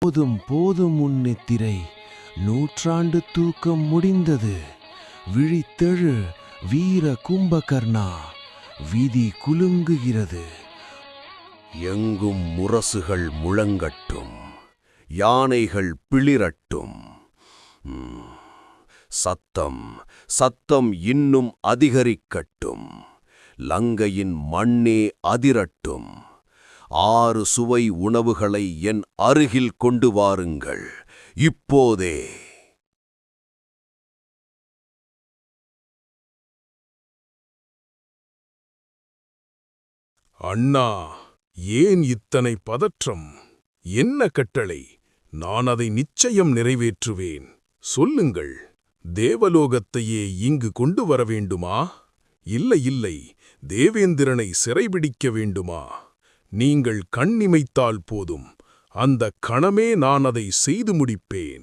போதும் போதும் உன்னித்திரை, நூற்றாண்டு தூக்கம் முடிந்தது. விழித்தெழு வீர கும்பகர்ணா, விதி குலுங்குகிறது. எங்கும் முரசுகள் முழங்கட்டும், யானைகள் பிளிரட்டும். சத்தம் சத்தம் இன்னும் அதிகரிக்கட்டும். லங்கையின் மண்ணே அதிரட்டும். 6 சுவை உணவுகளை என் அருகில் கொண்டு வாருங்கள் இப்போதே. அண்ணா, ஏன் இத்தனை பதற்றம்? என்ன கட்டளை? நான் அதை நிச்சயம் நிறைவேற்றுவேன். சொல்லுங்கள், தேவலோகத்தையே இங்கு கொண்டு வர வேண்டுமா? இல்லை இல்லை, தேவேந்திரனை சிறைபிடிக்க வேண்டுமா? நீங்கள் கண்ணிமைத்தால் போதும், அந்த கணமே நான் அதை செய்து முடிப்பேன்.